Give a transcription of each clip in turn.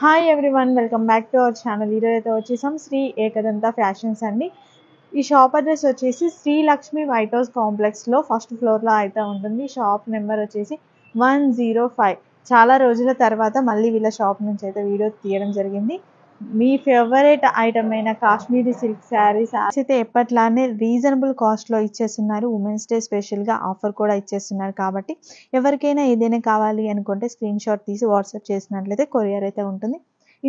Hi everyone, welcome back to our channel. ఈరోజు అయితే వచ్చేసాం శ్రీ ఏకదంత ఫ్యాషన్స్ అండి. ఈ షాప్ అడ్రస్ వచ్చేసి శ్రీ లక్ష్మి వైట్ హౌస్ కాంప్లెక్స్లో ఫస్ట్ ఫ్లోర్లో అయితే ఉంటుంది. షాప్ నెంబర్ వచ్చేసి 105. చాలా రోజుల తర్వాత మళ్ళీ వీళ్ళ షాప్ నుంచి అయితే వీడియో తీయడం జరిగింది. మీ ఫేవరెట్ ఐటమ్ అయిన కాశ్మీరీ సిల్క్ శారీస్ అయితే ఎప్పట్లానే రీజనబుల్ కాస్ట్లో ఇచ్చేస్తున్నారు. ఉమెన్స్ డే స్పెషల్గా ఆఫర్ కూడా ఇచ్చేస్తున్నారు. కాబట్టి ఎవరికైనా ఏదైనా కావాలి అనుకుంటే స్క్రీన్ షాట్ తీసి వాట్సాప్ చేసినట్లయితే కొరియర్ అయితే ఉంటుంది.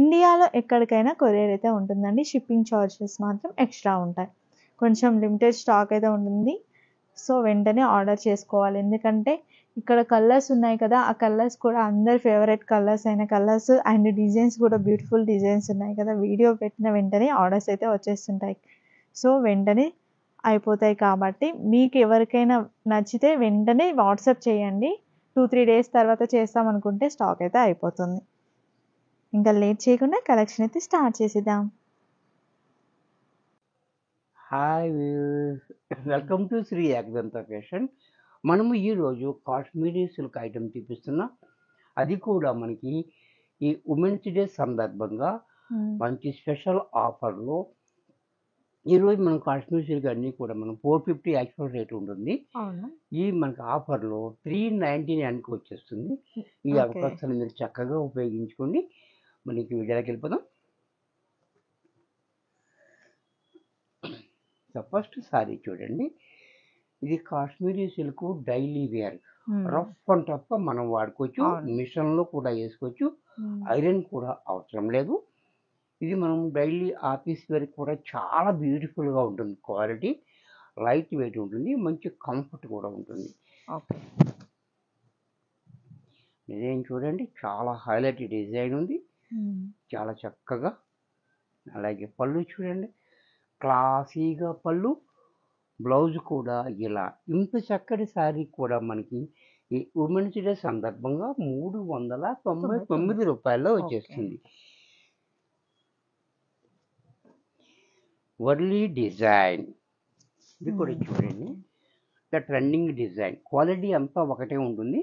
ఇండియాలో ఎక్కడికైనా కొరియర్ అయితే ఉంటుందండి. షిప్పింగ్ ఛార్జెస్ మాత్రం ఎక్స్ట్రా ఉంటాయి. కొంచెం లిమిటెడ్ స్టాక్ అయితే ఉంటుంది. సో వెంటనే ఆర్డర్ చేసుకోవాలి. ఎందుకంటే ఇక్కడ కలర్స్ ఉన్నాయి కదా, ఆ కలర్స్ కూడా అందరి ఫేవరెట్ కలర్స్ అయిన కలర్స్ అండ్ డిజైన్స్ కూడా బ్యూటిఫుల్ డిజైన్స్ ఉన్నాయి కదా. వీడియో పెట్టిన వెంటనే ఆర్డర్స్ అయితే వచ్చేస్తుంటాయి. సో వెంటనే అయిపోతాయి. కాబట్టి మీకు ఎవరికైనా నచ్చితే వెంటనే వాట్సాప్ చేయండి. 2-3 డేస్ తర్వాత చేస్తామనుకుంటే స్టాక్ అయితే అయిపోతుంది. ఇంకా లేట్ చేయకుండా కలెక్షన్ అయితే స్టార్ట్ చేసేద్దాం. Hi welcome to Shri Ekadanta fashion. మనము ఈరోజు కాశ్మీరీ సిల్క్ ఐటమ్ చూపిస్తున్నాం. అది కూడా మనకి ఈ ఉమెన్స్ డే సందర్భంగా మంచి స్పెషల్ ఆఫర్లో ఈరోజు మనం కాశ్మీరీ సిల్క్ అన్నీ కూడా మనం 450 యాక్చువల్ రేట్ ఉంటుంది. ఈ మనకి ఆఫర్లో 399కి వచ్చేస్తుంది. ఈ అవకాశాన్ని మీరు చక్కగా ఉపయోగించుకోండి. మనకి వీడియోకి వెళ్ళిపోదాం. ఫస్ట్ సారీ చూడండి. ఇది Kashmiri silk daily wear, rough and tough మనం వాడుకోవచ్చు. మిషన్లో కూడా వేసుకోవచ్చు. ఐరన్ కూడా అవసరం లేదు. ఇది మనం డైలీ ఆఫీస్ వేర్ కూడా చాలా బ్యూటిఫుల్గా ఉంటుంది. క్వాలిటీ లైట్ వెయిట్ ఉంటుంది. మంచి కంఫర్ట్ కూడా ఉంటుంది. డిజైన్ చూడండి, చాలా హైలైట్ డిజైన్ ఉంది. చాలా చక్కగా. అలాగే పళ్ళు చూడండి, క్లాసీగా పళ్ళు. బ్లౌజ్ కూడా ఇలా. ఇంత చక్కటి శారీ కూడా మనకి ఈ ఉమెన్స్ డే సందర్భంగా 399 రూపాయల్లో వచ్చేస్తుంది. వర్లీ డిజైన్, ఇది కూడా చూడండి. Trending design. క్వాలిటీ అంతా ఒకటే ఉంటుంది,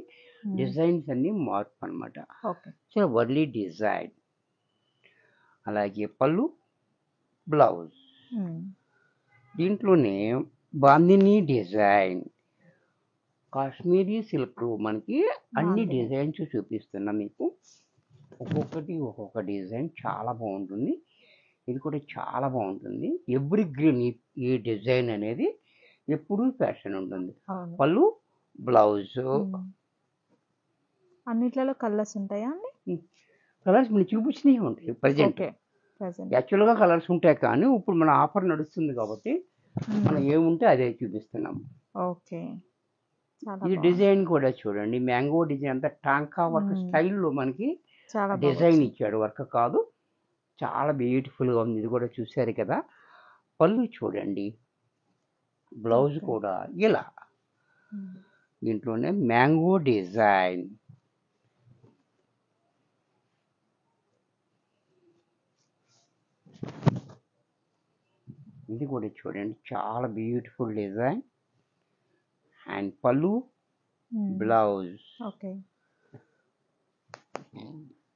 డిజైన్స్ అన్నీ మార్పు అనమాట. So Warli design. అలాగే పళ్ళు, బ్లౌజ్. దీంట్లోనే బాందిని డిజైన్, కాశ్మీరీ సిల్క్. మనకి అన్ని డిజైన్స్ చూపిస్తున్నా మీకు. ఒక్కొక్క డిజైన్ చాలా బాగుంటుంది. ఇది కూడా చాలా బాగుంటుంది. ఎవ్రీ గ్రీన్ ఈ డిజైన్ అనేది ఎప్పుడూ ఫ్యాషన్ ఉంటుంది. పళ్ళు, బ్లౌజ్. అన్నిట్లలో కలర్స్ ఉంటాయా అండి? కలర్స్ మనం చూపించినవి ఉంటాయి. ప్రజెంట్ యాక్చువల్గా కలర్స్ ఉంటాయి, కానీ ఇప్పుడు మన ఆఫర్ నడుస్తుంది కాబట్టి మనం ఏముంటే అదే చూపిస్తున్నాం. ఓకే. ఈ డిజైన్ కూడా చూడండి, మ్యాంగో డిజైన్ అంతా టాంకా వర్క్ స్టైల్లో మనకి డిజైన్ ఇచ్చాడు. వర్క్ కాదు, చాలా బ్యూటిఫుల్గా ఉంది. ఇది కూడా చూశారు కదా. పళ్ళు చూడండి, బ్లౌజ్ కూడా ఇలా. దీంట్లోనే మ్యాంగో డిజైన్. ఇది కూడా చూడండి, చాలా బ్యూటిఫుల్ డిజైన్. అండ్ పళ్ళు, బ్లౌజ్.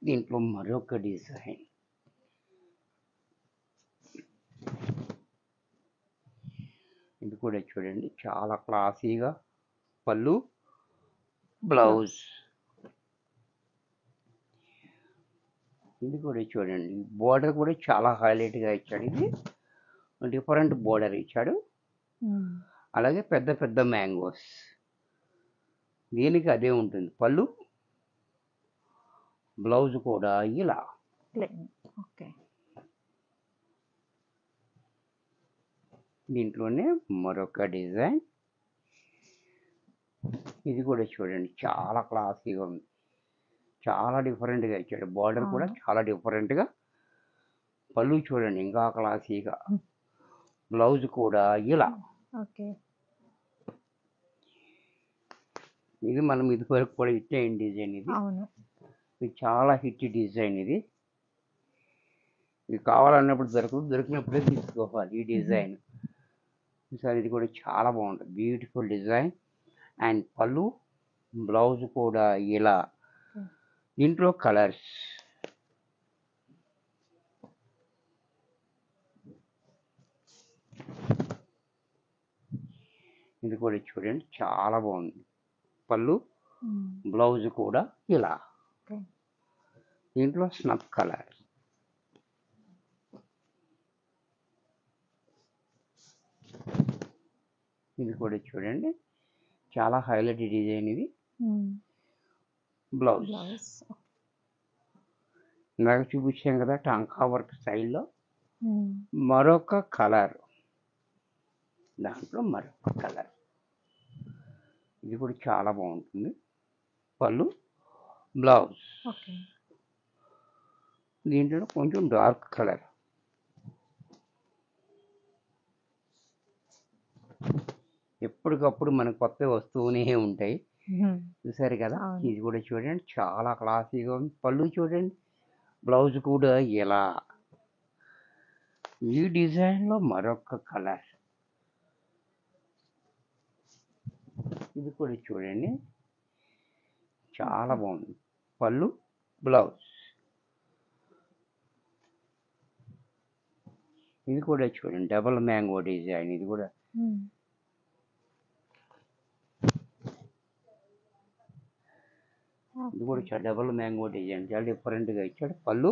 దీంట్లో మరొక డిజైన్. ఇది కూడా చూడండి, చాలా క్లాసీగా. పళ్ళు, బ్లౌజ్. ఇది కూడా చూడండి, బోర్డర్ కూడా చాలా హైలైట్గా ఇచ్చాడు. ఇది డిఫరెంట్ బోర్డర్ ఇచ్చాడు. అలాగే పెద్ద పెద్ద మ్యాంగోస్. దీనికి అదే ఉంటుంది. పళ్ళు, బ్లౌజ్ కూడా ఇలా. దీంట్లోనే మరొక డిజైన్. ఇది కూడా చూడండి, చాలా క్లాసీగా ఉంది. చాలా డిఫరెంట్గా ఇచ్చాడు. బార్డర్ కూడా చాలా డిఫరెంట్గా. పళ్ళు చూడండి, ఇంకా క్లాసీగా. బ్లౌజ్ కూడా ఇలా. ఇది మనం ఇదివరకు కూడా ఇచ్చేయం డిజైన్. ఇది చాలా హిట్ డిజైన్. ఇది కావాలన్నప్పుడు దొరికినప్పుడే తీసుకోవాలి ఈ డిజైన్. సార్ ఇది కూడా చాలా బాగుంటుంది, బ్యూటిఫుల్ డిజైన్. అండ్ పళ్ళు, బ్లౌజ్ కూడా ఇలా. దీంట్లో కలర్స్ ఇది కూడా చూడండి చాలా బాగుంది. పళ్ళు, ఉమ్, బ్లౌజ్ కూడా ఇలా. ఓకే. దీంట్లో స్నఫ్ కలర్. ఇది కూడా చూడండి చాలా హైలైట్ డిజైన్. ఇది ఉమ్, బ్లౌజ్. బ్లౌజ్. ఇందాక చూపించాం కదా టంకా వర్క్ స్టైల్లో ఉమ్, మరొక కలర్. దాంట్లో మరొక కలర్. ఇది కూడా చాలా బాగుంటుంది. పళ్ళు, బ్లౌజ్. ఓకే. దీంట్లో కొంచెం డార్క్ కలర్. ఎప్పటికప్పుడు మనకు కొత్త వస్తూనే ఉంటాయి. ఉమ్, చూసారు కదా. అవును. ఇది కూడా చూడండి చాలా క్లాసీగా ఉంది. పళ్ళు చూడండి, బ్లౌజ్ కూడా ఇలా. ఈ డిజైన్లో మరొక కలర్. ఇది కూడా చూడండి చాలా బాగుంది. పళ్ళు, బ్లౌజ్. ఇది కూడా చూడండి డబుల్ మ్యాంగో డిజైన్. ఇది కూడా ఉమ్, ఇది కూడా డబుల్ మ్యాంగో డిజైన్ చాలా డిఫరెంట్గా ఇచ్చాడు. పళ్ళు,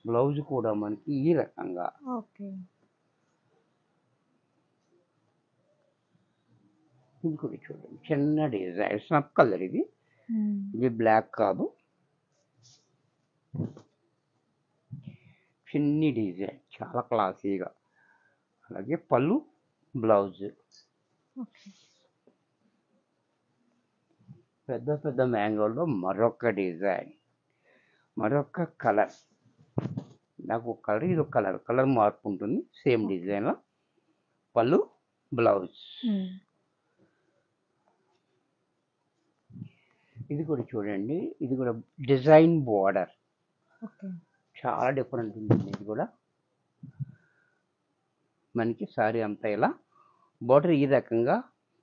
బ్లౌజ్ కూడా మనకి ఈ రకంగా. ఓకే. ఇది కూడా చూడండి చిన్న డిజైన్ స్నఫ్ కలర్. ఇది ఉమ్, ఇది బ్లాక్ కాదు, చిన్ని డిజైన్ చాలా క్లాసీగా. అలాగే పళ్ళు, బ్లౌజ్. ఓకే. పెద్ద పెద్ద మ్యాంగోలో మరొక డిజైన్, మరొక కలర్. నాకు ఒక కలర్, ఇది ఒక కలర్. కలర్ మార్పు ఉంటుంది సేమ్ డిజైన్లో. పళ్ళు, బ్లౌజ్. ఉమ్, ఇది కూడా చూడండి ఇది కూడా డిజైన్ బోర్డర్ ఓకే. చాలా డిఫరెంట్ ఉంటుంది. ఇది కూడా మనకి సారీ అంతా ఇలా బోర్డర్ ఈ రకంగా.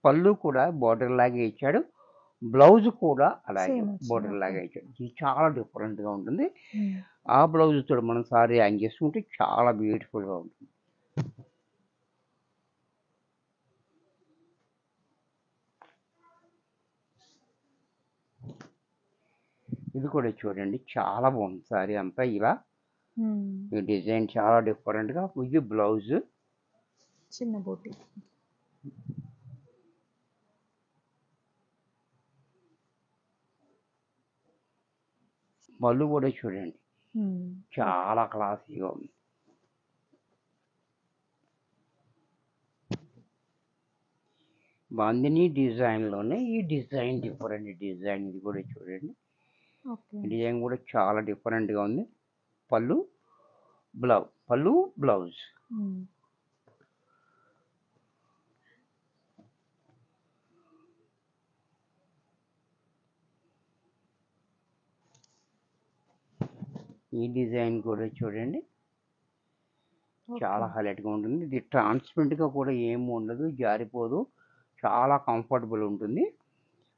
పళ్ళు కూడా బోర్డర్ లాగే ఇచ్చాడు, బ్లౌజ్ కూడా అలాగే Same వచ్చింది. బోర్డర్ లాగే ఇచ్చాడు. ఇది చాలా డిఫరెంట్గా ఉంటుంది. ఉమ్, ఆ బ్లౌజ్ తో మనం సారీ హ్యాంగ్ చేసుకుంటే చాలా బ్యూటిఫుల్గా ఉంటుంది. ఇది కూడా చూడండి చాలా బాగుంది. సారీ అంతా ఇలా ఉమ్, ఈ డిజైన్ చాలా డిఫరెంట్గా. ఇది బ్లౌజ్. చిన్న బోటి. పళ్ళు కూడా చూడండి ఉమ్, చాలా క్లాసీగా ఉంది. బాందిని డిజైన్లోనే ఈ డిజైన్ డిఫరెంట్ డిజైన్. ఇది కూడా చూడండి ఓకే. డిజైన్ కూడా చాలా డిఫరెంట్గా ఉంది. పళ్ళు, బ్లౌజ్. ఉమ్, ఈ డిజైన్ కూడా చూడండి ఓకే. చాలా హైలైట్గా ఉంటుంది. ఇది ట్రాన్స్పరెంట్గా కూడా ఏమి ఉండదు, జారిపోదు, చాలా కంఫర్టబుల్ ఉంటుంది.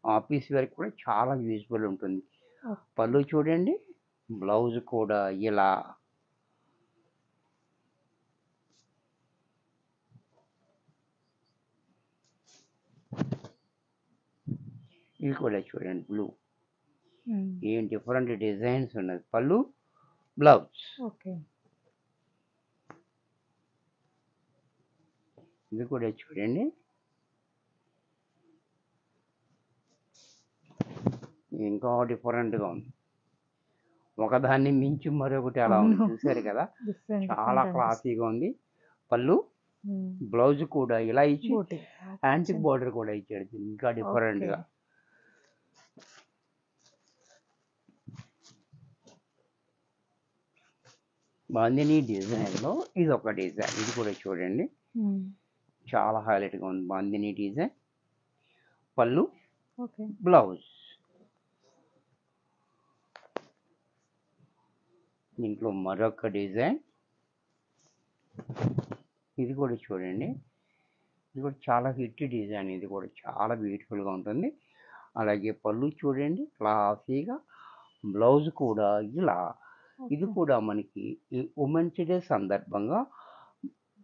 ఆఫీస్ వేర్ కూడా చాలా యూజ్ఫుల్ ఉంటుంది. ఓకే. పళ్ళు చూడండి, బ్లౌజ్ కూడా ఇలా. ఇది కూడా చూడండి బ్లూ. ఉమ్, ఏం డిఫరెంట్ డిజైన్స్ ఉన్నది. పళ్ళు, బ్లౌజ్. ఓకే. ఇది కూడా చూడండి ఇంకా డిఫరెంట్గా ఉంది. ఒకదాన్ని మించి మరొకటి అలా ఉంది. అవును. చూసారు కదా Different, చాలా different క్లాసీగా ఉంది. పళ్ళు, ఉమ్, బ్లౌజ్ కూడా ఇలా ఇచ్చి బోటి. యాంటిక్ బార్డర్ కూడా ఇచ్చాడు ఇంకా డిఫరెంట్గా. బాందిని డిజైన్లో ఇది ఒక డిజైన్. ఇది కూడా చూడండి ఉమ్, చాలా హైలైట్గా ఉంది. బాందిని డిజైన్. పళ్ళు, ఓకే. బ్లౌజ్. దీంట్లో మరొక డిజైన్. ఇది కూడా చూడండి ఇది కూడా చాలా హిట్ డిజైన్. ఇది కూడా చాలా బ్యూటిఫుల్గా ఉంటుంది. అలాగే పళ్ళు చూడండి క్లాసీగా, బ్లౌజ్ కూడా ఇలా. ఇది కూడా మనకి ఈ ఉమెన్స్ డే సందర్భంగా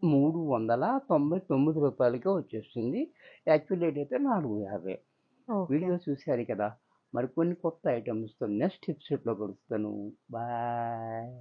రూ. 399కే వచ్చేస్తుంది. యాక్చువల్ రేట్ అయితే 450. ఓకే. వీడియో చూశారు కదా! మరికొన్ని కొత్త ఐటమ్స్‌తో నెక్స్ట్ ఎపిసోడ్‌లో కలుస్తాను. బాయ్.